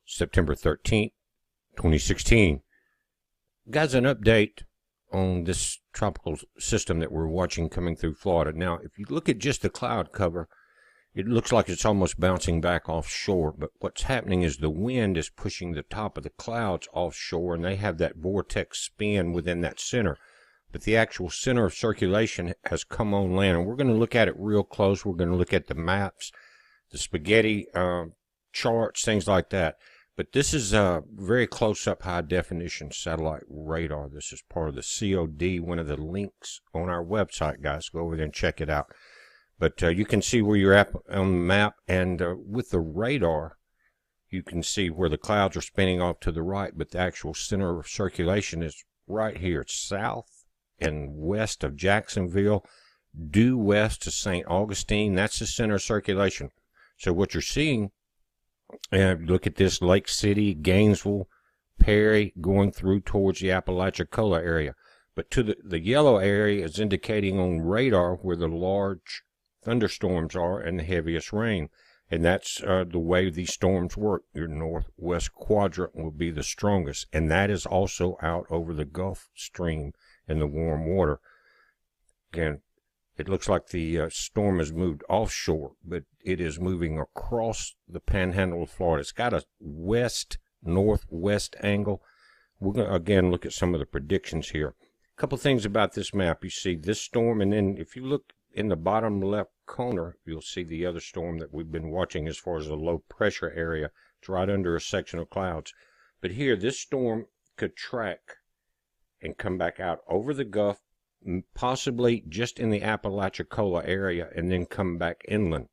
September 13th, 2016. Guys, an update on this tropical system that we're watching coming through Florida. Now, if you look at just the cloud cover, it looks like it's almost bouncing back offshore, but what's happening is the wind is pushing the top of the clouds offshore, and they have that vortex spin within that center. But the actual center of circulation has come on land, and we're going to look at it real close. We're going to look at the maps, the spaghetti charts, things like that. But this is a very close-up, high-definition satellite radar. This is part of the COD, one of the links on our website, guys. Go over there and check it out. But you can see where you're at on the map, and with the radar, you can see where the clouds are spinning off to the right, but the actual center of circulation is right here. It's south and west of Jacksonville, due west to St. Augustine. That's the center of circulation. So what you're seeing, look at this, Lake City, Gainesville, Perry, going through towards the Apalachicola area. But to the yellow area is indicating on radar where the large thunderstorms are and the heaviest rain. And that's the way these storms work. Your northwest quadrant will be the strongest. And that is also out over the Gulf Stream in the warm water. Again, it looks like the storm has moved offshore, but it is moving across the panhandle of Florida. It's got a west-northwest angle. We're going to, again, look at some of the predictions here. A couple things about this map. You see this storm, and then if you look in the bottom left corner, you'll see the other storm that we've been watching as far as the low-pressure area. It's right under a section of clouds. But here, this storm could track and come back out over the Gulf, possibly just in the Apalachicola area, and then come back inland.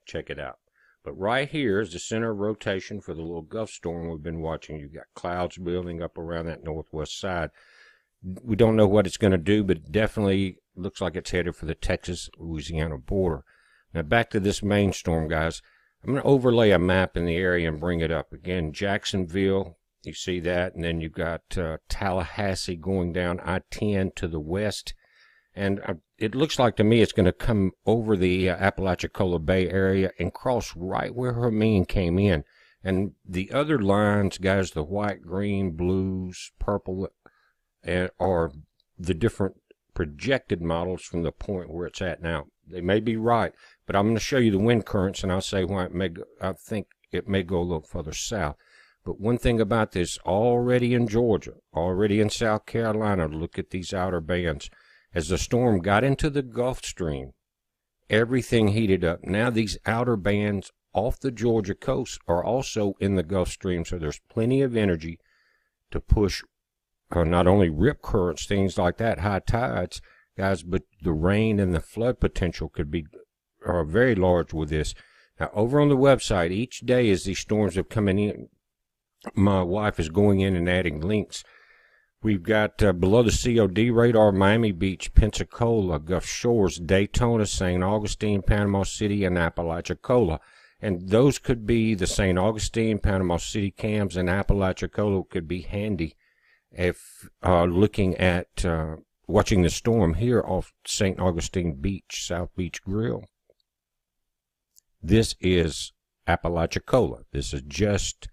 Check it out. But right here is the center of rotation for the little Gulf storm we've been watching. You've got clouds building up around that northwest side. We don't know what it's going to do, but it definitely looks like it's headed for the Texas-Louisiana border. Now back to this main storm, guys. I'm going to overlay a map in the area and bring it up. Again, Jacksonville, you see that, and then you've got Tallahassee going down I-10 to the west. And it looks like to me it's going to come over the Apalachicola Bay area and cross right where Hermine came in. And the other lines, guys, the white, green, blues, purple, are the different projected models from the point where it's at now. They may be right, but I'm going to show you the wind currents, and I'll say why I think it may go a little further south. But one thing about this, already in Georgia, already in South Carolina, look at these outer bands. As the storm got into the Gulf Stream, everything heated up. Now these outer bands off the Georgia coast are also in the Gulf Stream, so there's plenty of energy to push not only rip currents, things like that, high tides, guys, but the rain and the flood potential could be very large with this. Now, over on the website, each day as these storms are coming in, my wife is going in and adding links. We've got below the COD radar, Miami Beach, Pensacola, Gulf Shores, Daytona, St. Augustine, Panama City, and Apalachicola. And those could be the St. Augustine, Panama City cams, and Apalachicola could be handy if looking at watching the storm here off St. Augustine Beach, South Beach Grill. This is Apalachicola. This is just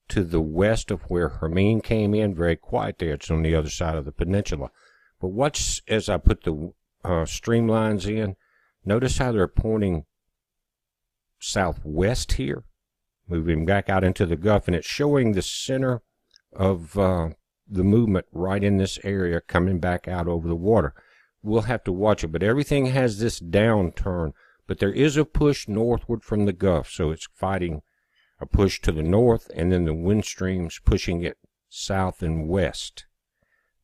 to the west of where Hermine came in. Very quiet there. It's on the other side of the peninsula. But watch as I put the streamlines in. Notice how they're pointing southwest here, moving back out into the Gulf, and it's showing the center of the movement right in this area coming back out over the water. We'll have to watch it, but everything has this downturn. But there is a push northward from the Gulf, so it's fighting a push to the north, and then the wind streams pushing it south and west.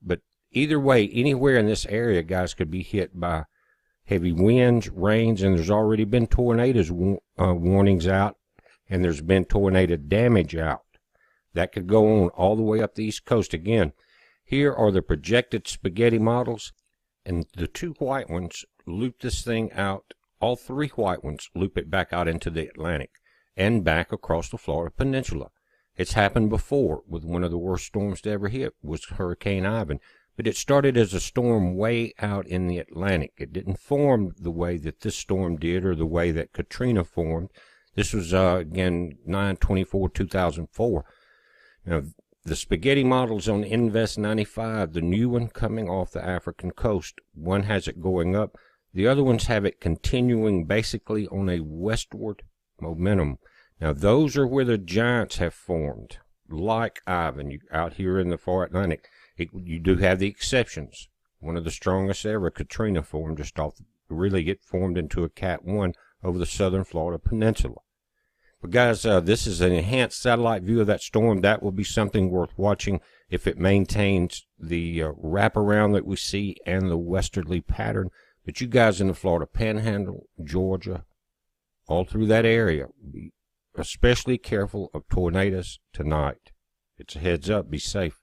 But either way, anywhere in this area, guys, could be hit by heavy winds, rains, and there's already been tornadoes warnings out, and there's been tornado damage out. That could go on all the way up the East Coast. Again, here are the projected spaghetti models, and the two white ones loop this thing out. All three white ones loop it back out into the Atlantic and back across the Florida Peninsula. It's happened before with one of the worst storms to ever hit was Hurricane Ivan. But it started as a storm way out in the Atlantic. It didn't form the way that this storm did or the way that Katrina formed. This was, again, 9/24/2004. Now, the spaghetti model's on Invest 95, the new one coming off the African coast. One has it going up. The other ones have it continuing basically on a westward momentum. Now, those are where the giants have formed, like Ivan, out here in the far Atlantic. You do have the exceptions. One of the strongest ever, Katrina, formed just off, really get formed into a Cat 1 over the southern Florida Peninsula. But guys, this is an enhanced satellite view of that storm. That will be something worth watching if it maintains the wraparound that we see and the westerly pattern. But you guys in the Florida Panhandle, Georgia, all through that area, be especially careful of tornadoes tonight. It's a heads up. Be safe.